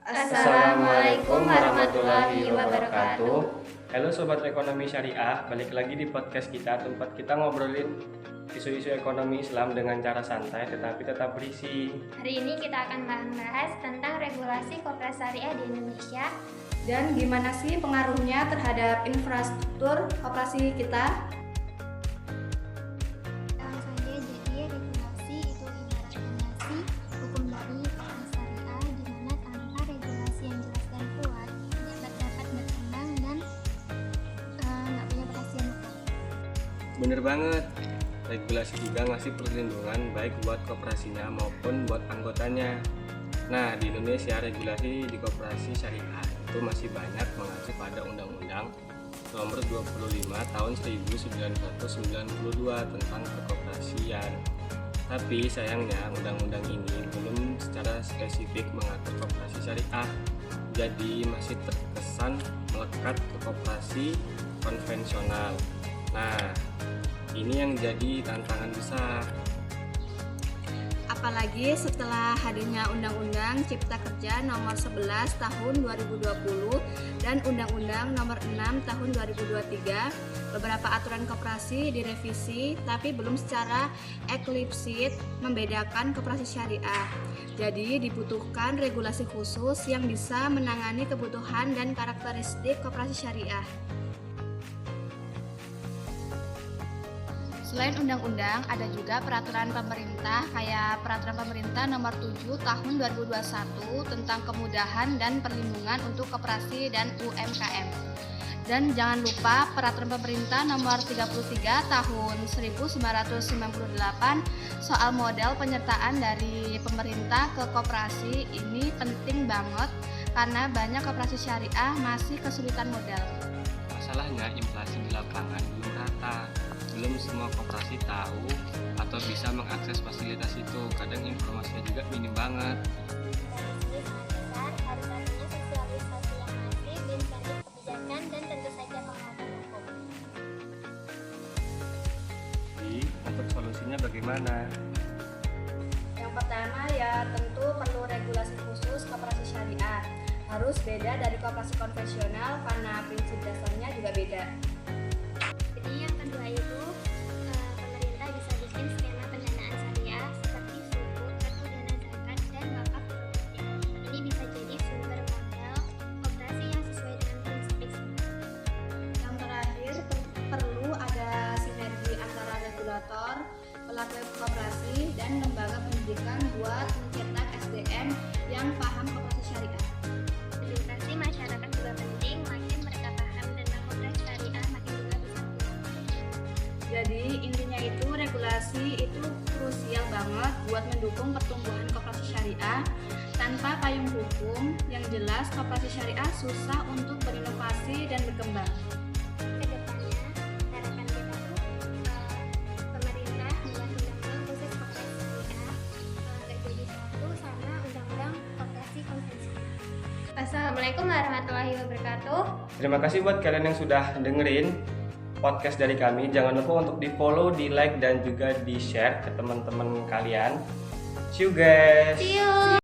Assalamualaikum warahmatullahi wabarakatuh. Halo Sobat Ekonomi Syariah, balik lagi di podcast kita, tempat kita ngobrolin isu-isu ekonomi Islam dengan cara santai tetapi tetap berisi. Hari ini kita akan membahas tentang regulasi koperasi syariah di Indonesia dan gimana sih pengaruhnya terhadap infrastruktur koperasi kita. Langsung saja, jadi regulasi itu ibarat fondasi hukum dari koperasi syariah, di mana tanpa regulasi yang jelas dan kuat dapat berkembang dan nggak punya kepastian hukum. Bener banget, regulasi juga ngasih perlindungan baik buat koperasinya maupun buat anggotanya. Nah, di Indonesia regulasi di koperasi syariah itu masih banyak mengacu pada Undang-Undang Nomor 25 Tahun 1992 tentang perkoperasian. Tapi sayangnya undang-undang ini belum secara spesifik mengatur koperasi syariah. Jadi masih terkesan melekat ke koperasi konvensional. Nah, ini yang jadi tantangan besar. Apalagi setelah hadirnya Undang-Undang Cipta Kerja Nomor 11 Tahun 2020 dan Undang-Undang Nomor 6 Tahun 2023, beberapa aturan koperasi direvisi tapi belum secara eksplisit membedakan koperasi syariah. Jadi dibutuhkan regulasi khusus yang bisa menangani kebutuhan dan karakteristik koperasi syariah. Selain undang-undang, ada juga peraturan pemerintah kayak Peraturan Pemerintah Nomor 7 Tahun 2021 tentang kemudahan dan perlindungan untuk koperasi dan UMKM. Dan jangan lupa Peraturan Pemerintah Nomor 33 Tahun 1998 soal model penyertaan dari pemerintah ke koperasi. Ini penting banget karena banyak koperasi syariah masih kesulitan modal. Masalahnya inflasi di lapangan belum rata. Belum semua koperasi tahu atau bisa mengakses fasilitas itu. Kadang informasinya juga minim banget. Dari segi sangat besar, harus adanya sosialisasi yang masif, insentif kebijakan, dan tentu saja pengawasan hukum. Jadi, untuk solusinya bagaimana? Yang pertama ya tentu perlu regulasi khusus koperasi syariah. Harus beda dari koperasi konvensional karena prinsip dasarnya juga beda. Jadi yang kedua itu pemerintah bisa bikin skema pendanaan syariah seperti sukuk, kartu dana zakat, dan wakaf produktif. Ini bisa jadi sumber modal koperasi yang sesuai dengan prinsip Islam. Yang terakhir perlu ada sinergi antara regulator, pelaku koperasi, dan lembaga pendidikan buat mencetak SDM yang paham koperasi syariah. Edukasi masyarakat juga penting, makin mereka paham tentang koperasi syariah makin juga bisa kuat. Jadi intinya itu regulasi itu krusial banget buat mendukung pertumbuhan koperasi syariah. Tanpa payung hukum yang jelas, koperasi syariah susah untuk berinovasi dan berkembang. Kedepannya harapan kita tuh pemerintah buat undang-undang khusus koperasi syariah nggak jadi satu sama undang-undang koperasi konvensional. Assalamualaikum warahmatullahi wabarakatuh. Terima kasih buat kalian yang sudah dengerin podcast dari kami. Jangan lupa untuk di follow, di like, dan juga di share ke teman-teman kalian. See you guys. See you.